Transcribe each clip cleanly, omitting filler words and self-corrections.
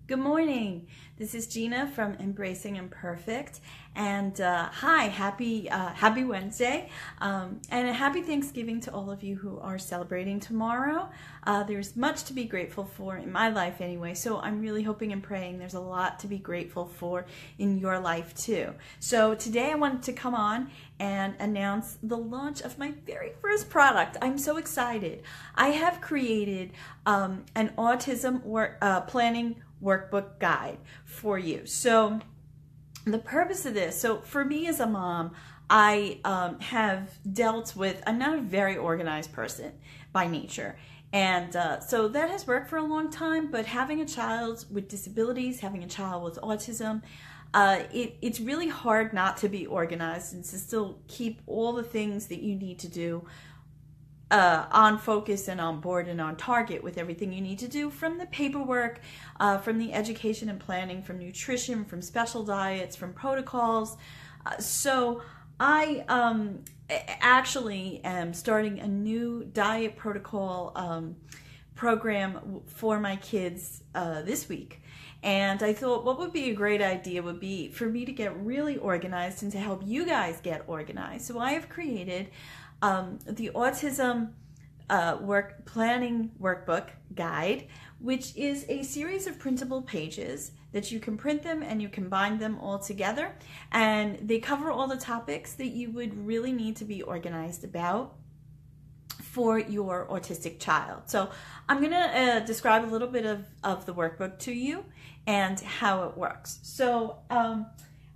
Good morning. This is Gina from Embracing Imperfect, and hi, happy Wednesday, and a happy Thanksgiving to all of you who are celebrating tomorrow. There's much to be grateful for in my life anyway, so I'm really hoping and praying there's a lot to be grateful for in your life too. So today I wanted to come on and announce the launch of my very first product. I'm so excited. I have created an autism planning workbook guide for you. So the purpose of this, so for me as a mom, I have dealt with, I'm not a very organized person by nature. And so that has worked for a long time, but having a child with disabilities, having a child with autism, it's really hard not to be organized and to still keep all the things that you need to do on focus and on board and on target with everything you need to do, from the paperwork, from the education and planning, from nutrition, from special diets, from protocols. So I actually am starting a new diet protocol program for my kids this week. And I thought what would be a great idea would be for me to get really organized and to help you guys get organized. So I have created the Autism Planning Workbook Guide, which is a series of printable pages that you can print them and you can bind them all together. And they cover all the topics that you would really need to be organized about for your autistic child. So I'm going to describe a little bit of the workbook to you and how it works. So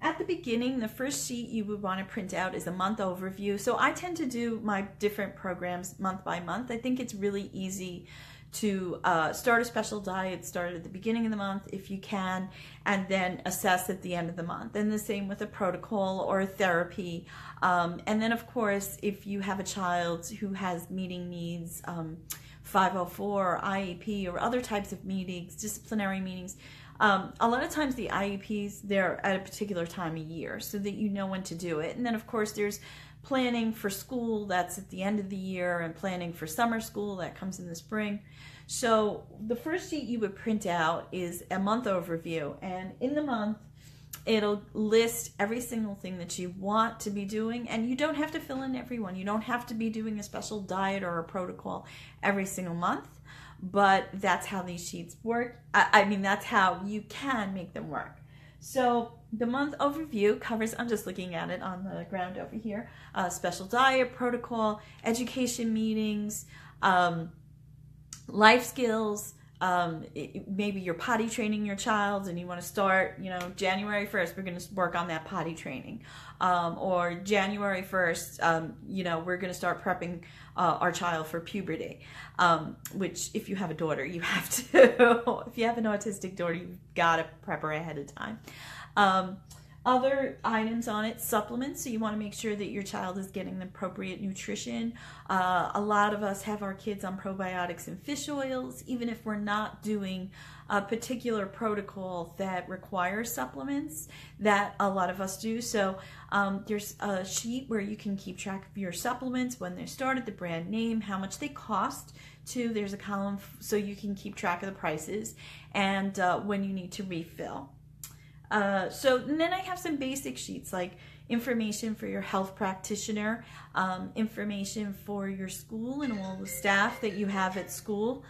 at the beginning, the first sheet you would want to print out is a month overview. So I tend to do my different programs month by month. I think it's really easy to start a special diet, start at the beginning of the month if you can, and then assess at the end of the month. And the same with a protocol or a therapy. And then of course, if you have a child who has meeting needs, 504 or IEP or other types of meetings, disciplinary meetings, a lot of times the IEPs, they're at a particular time of year so that you know when to do it. And then of course there's planning for school, that's at the end of the year, and planning for summer school, that comes in the spring. So the first sheet you would print out is a month overview, and in the month it'll list every single thing that you want to be doing, and you don't have to fill in every one. You don't have to be doing a special diet or a protocol every single month. But that's how these sheets work. I mean, that's how you can make them work. So the month overview covers, I'm just looking at it on the ground over here, special diet, protocol, education meetings, life skills, maybe you're potty training your child and you want to start, January 1st, we're going to work on that potty training. Or January 1st, we're going to start prepping our child for puberty, which if you have a daughter, you have to. If you have an autistic daughter, you've got to prep her ahead of time. Other items on it, supplements, so you want to make sure that your child is getting the appropriate nutrition. A lot of us have our kids on probiotics and fish oils, even if we're not doing a particular protocol that requires supplements, that a lot of us do. So there's a sheet where you can keep track of your supplements, when they started, the brand name, how much they cost. Too, there's a column so you can keep track of the prices and when you need to refill. And then I have some basic sheets like information for your health practitioner, information for your school and all the staff that you have at school,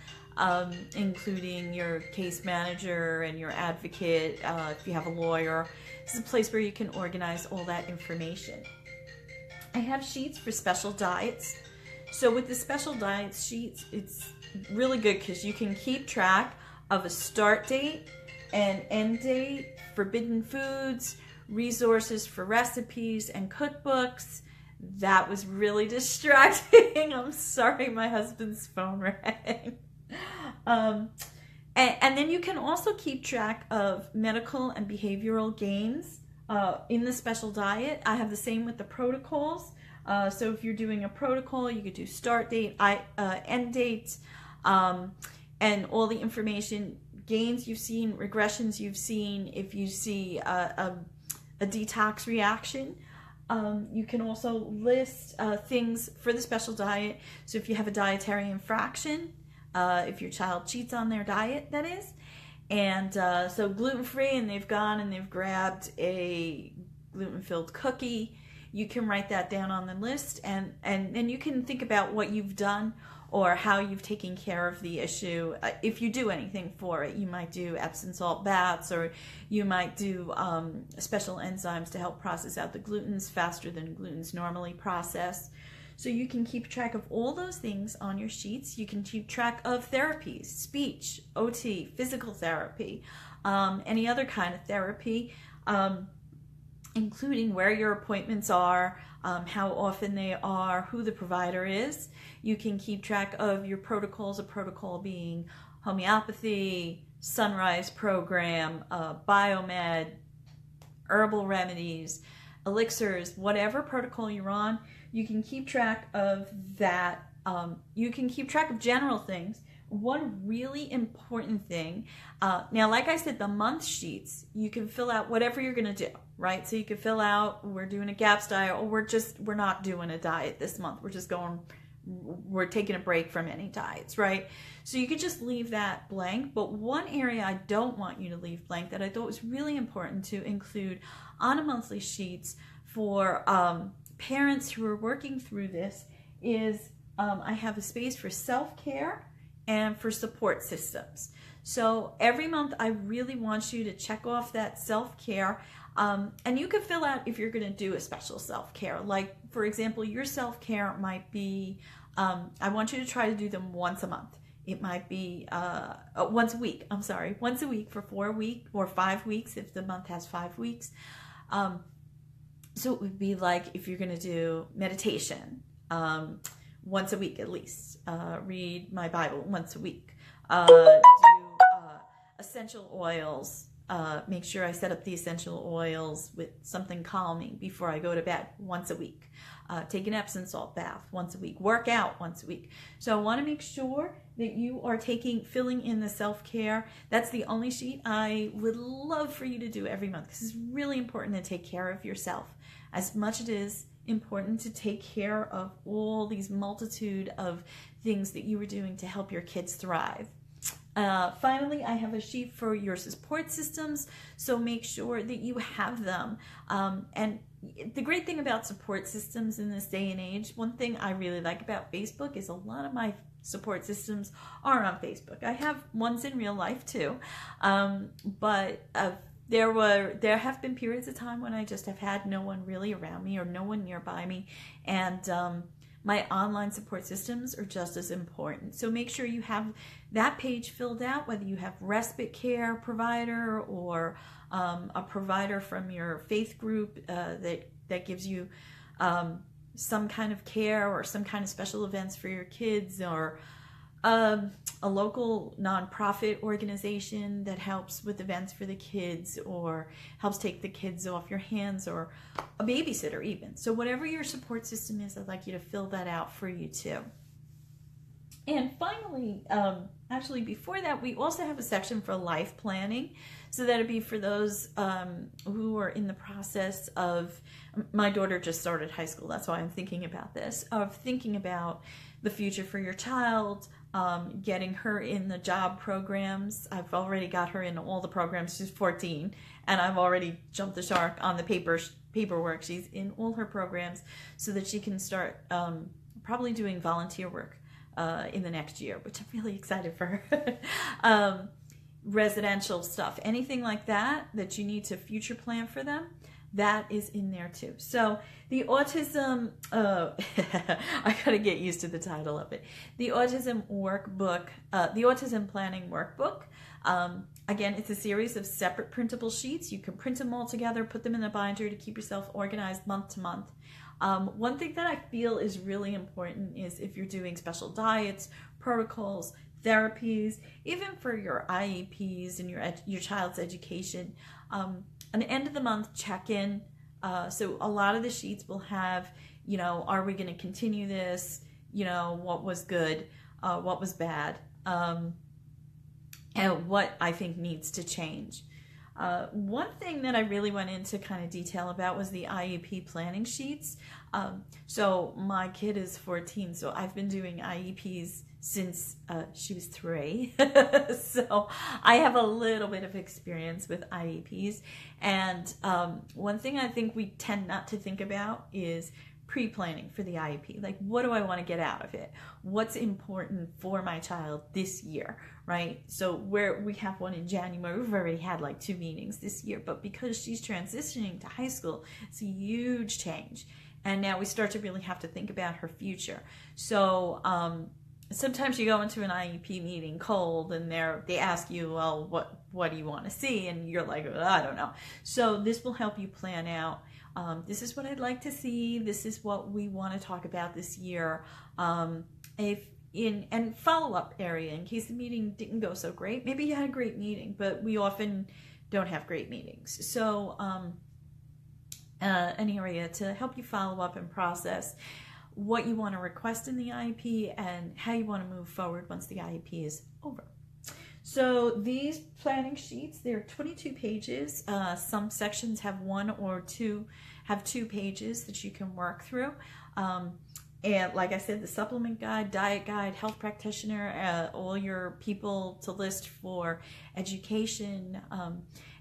including your case manager and your advocate, if you have a lawyer. This is a place where you can organize all that information. I have sheets for special diets. So with the special diets sheets, it's really good because you can keep track of a start date and end date, forbidden foods, resources for recipes and cookbooks. That was really distracting. I'm sorry, my husband's phone rang. And then you can also keep track of medical and behavioral gains in the special diet. I have the same with the protocols. So if you're doing a protocol, you could do start date, end date, and all the information, gains you've seen, regressions you've seen. If you see a detox reaction, you can also list things for the special diet. So if you have a dietary infraction, if your child cheats on their diet, that is, And so gluten-free, and they've gone and they've grabbed a gluten-filled cookie. You can write that down on the list, and you can think about what you've done or how you've taken care of the issue. If you do anything for it, you might do Epsom salt baths, or you might do special enzymes to help process out the glutens faster than glutens normally process. So you can keep track of all those things on your sheets. You can keep track of therapies, speech, OT, physical therapy, any other kind of therapy, including where your appointments are, how often they are, who the provider is. You can keep track of your protocols, a protocol being homeopathy, sunrise program, biomed, herbal remedies, elixirs, whatever protocol you're on. You can keep track of that. You can keep track of general things. One really important thing, now like I said, the month sheets, you can fill out whatever you're going to do, right? So you can fill out, we're doing a GAPS diet, or we're not doing a diet this month. We're taking a break from any diets, right? So you could just leave that blank. But one area I don't want you to leave blank that I thought was really important to include on a monthly sheets for parents who are working through this is I have a space for self-care and for support systems. So every month I really want you to check off that self-care, and you can fill out if you're going to do a special self-care. Like, for example, your self-care might be, I want you to try to do them once a month. It might be once a week, once a week for 4 weeks or 5 weeks if the month has 5 weeks. So it would be like if you're going to do meditation, once a week at least, read my Bible once a week, do essential oils, make sure I set up the essential oils with something calming before I go to bed once a week, take an Epsom salt bath once a week, work out once a week. So I want to make sure that you are filling in the self-care. That's the only sheet I would love for you to do every month, because it's really important to take care of yourself as much as it is important to take care of all these multitude of things that you were doing to help your kids thrive. Finally, I have a sheet for your support systems, so make sure that you have them. And the great thing about support systems in this day and age, one thing I really like about Facebook is a lot of my support systems are on Facebook. I have ones in real life too, but there have been periods of time when I just have had no one really around me or no one nearby me, and my online support systems are just as important. So make sure you have that page filled out, whether you have respite care provider or a provider from your faith group that gives you some kind of care or some kind of special events for your kids, or a local nonprofit organization that helps with events for the kids or helps take the kids off your hands, or a babysitter even. So whatever your support system is, I'd like you to fill that out for you too. And finally, actually before that, we also have a section for life planning. So that'd be for those who are in the process of, my daughter just started high school, that's why I'm thinking about this, of thinking about the future for your child, getting her in the job programs. I've already got her in all the programs. She's 14, and I've already jumped the shark on the paperwork. She's in all her programs so that she can start probably doing volunteer work in the next year, which I'm really excited for her. Residential stuff, anything like that you need to future plan for them, that is in there too. So the autism, I gotta get used to the title of it. The Autism Workbook, the Autism Planning Workbook. Again, it's a series of separate printable sheets. You can print them all together, put them in a binder to keep yourself organized month to month. One thing that I feel is really important is if you're doing special diets, protocols, therapies, even for your IEPs and your child's education, an end of the month check-in. So a lot of the sheets will have, are we going to continue this? What was good? What was bad? And what I think needs to change. One thing that I really went into kind of detail about was the IEP planning sheets. So my kid is 14, so I've been doing IEPs since she was 3. So I have a little bit of experience with IEPs. And one thing I think we tend not to think about is pre-planning for the IEP. Like, what do I want to get out of it? What's important for my child this year, right? So where we have one in January, we've already had like 2 meetings this year, but because she's transitioning to high school, it's a huge change. And now we start to really have to think about her future. So sometimes you go into an IEP meeting cold and they ask you, well, what do you want to see? And you're like, well, I don't know. So this will help you plan out. This is what I'd like to see. This is what we want to talk about this year. And follow-up area in case the meeting didn't go so great. Maybe you had a great meeting, but we often don't have great meetings. So an area to help you follow up and process what you want to request in the IEP and how you want to move forward once the IEP is over. So these planning sheets, they're 22 pages. Some sections have 1 or 2, have 2 pages that you can work through. And like I said, the supplement guide, diet guide, health practitioner, all your people to list for education,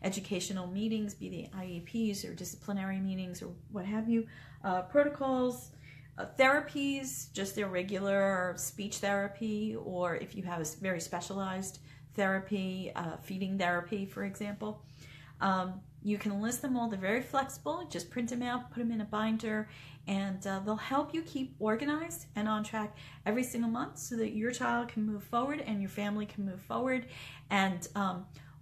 educational meetings, be they IEPs or disciplinary meetings or what have you, protocols, therapies, just their regular speech therapy, or if you have a very specialized therapy, feeding therapy, for example. You can list them all. They're very flexible. Just print them out, put them in a binder, and they'll help you keep organized and on track every single month so that your child can move forward and your family can move forward. And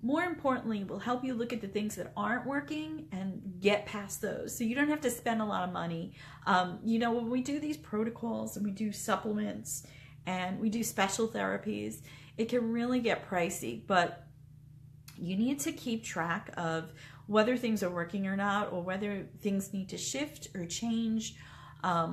more importantly, will help you look at the things that aren't working and get past those. So you don't have to spend a lot of money. You know, when we do these protocols and we do supplements and we do special therapies, it can really get pricey, but you need to keep track of whether things are working or not, or whether things need to shift or change,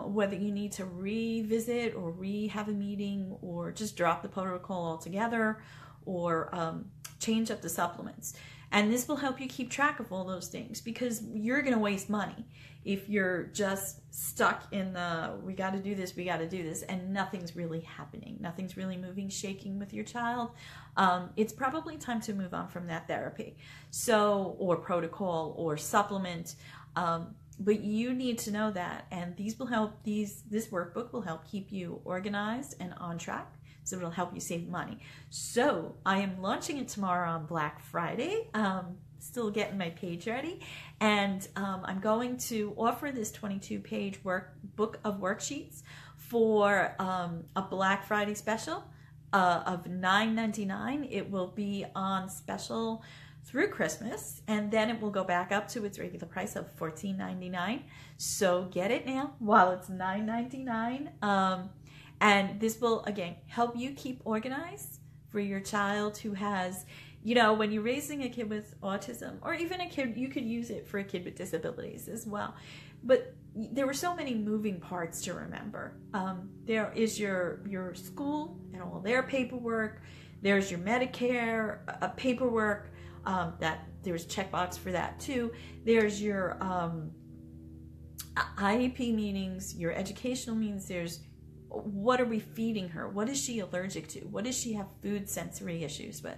whether you need to revisit or have a meeting, or just drop the protocol altogether, or change up the supplements. And this will help you keep track of all those things, because you're going to waste money if you're just stuck in the, we got to do this, and nothing's really happening. Nothing's really moving, shaking with your child. It's probably time to move on from that therapy. So, or protocol or supplement. But you need to know that, and these will help, this workbook will help keep you organized and on track. So it'll help you save money. So I am launching it tomorrow on Black Friday. Still getting my page ready. And I'm going to offer this 22-page workbook of worksheets for a Black Friday special of $9.99. It will be on special through Christmas, and then it will go back up to its regular price of $14.99. So get it now while it's $9.99. And this will, again, help you keep organized for your child who has, you know, when you're raising a kid with autism, or even a kid, you could use it for a kid with disabilities as well. But there were so many moving parts to remember. There is your school and all their paperwork. There's your Medicare paperwork. That there's a checkbox for that too. There's your IEP meetings, your educational meetings. There's what are we feeding her? What is she allergic to? What does she have food sensory issues with?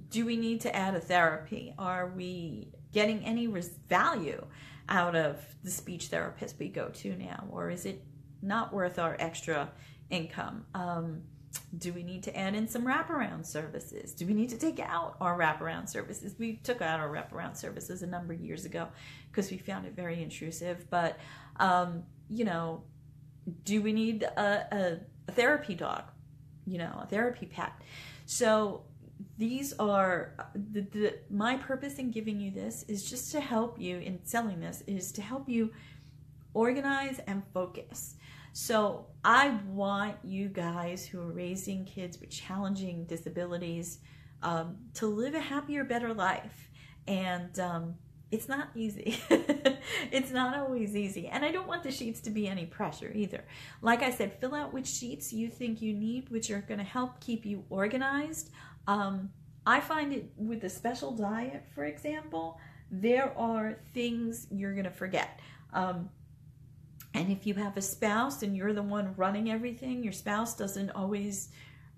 Do we need to add a therapy? Are we getting any value out of the speech therapist we go to now? Or is it not worth our extra income? Do we need to add in some wraparound services? Do we need to take out our wraparound services? We took out our wraparound services a number of years ago because we found it very intrusive. But, you know, do we need a therapy dog, you know, a therapy pet? So these are, my purpose in giving you this is just to help you, in selling this, is to help you organize and focus. So I want you guys who are raising kids with challenging disabilities to live a happier, better life. And it's not easy. It's not always easy. And I don't want the sheets to be any pressure either. Like I said, fill out which sheets you think you need, which are going to help keep you organized. I find it with the special diet, for example, there are things you're going to forget. And if you have a spouse and you're the one running everything, your spouse doesn't always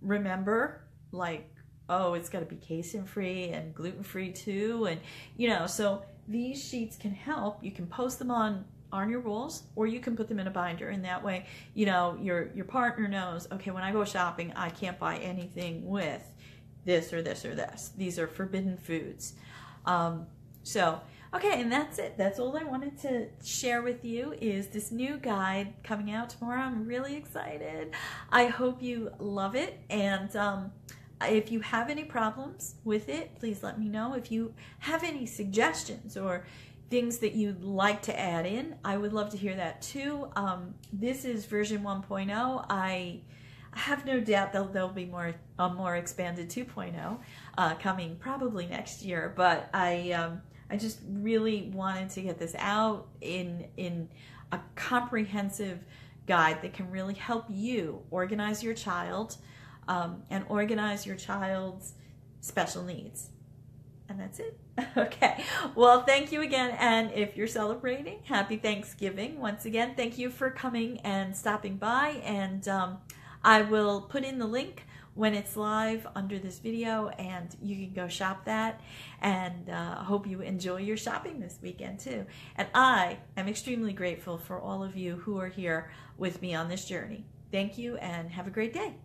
remember, like, oh, it's got to be casein-free and gluten-free too. And, you know, so these sheets can help. You can post them on your walls, or you can put them in a binder. And that way, you know, your partner knows, okay, when I go shopping, I can't buy anything with this or this or this. These are forbidden foods. So, okay, and that's it. That's all I wanted to share with you, is this new guide coming out tomorrow. I'm really excited. I hope you love it. And if you have any problems with it, please let me know. If you have any suggestions or things that you'd like to add in, I would love to hear that too. This is version 1.0. I have no doubt there'll be a more expanded 2.0 coming probably next year, but I just really wanted to get this out in a comprehensive guide that can really help you organize your child and organize your child's special needs. And that's it. Okay. Well, thank you again. And if you're celebrating, happy Thanksgiving. Once again, thank you for coming and stopping by. And I will put in the link when it's live under this video, and you can go shop that. And I hope you enjoy your shopping this weekend too. And I am extremely grateful for all of you who are here with me on this journey. Thank you, and have a great day.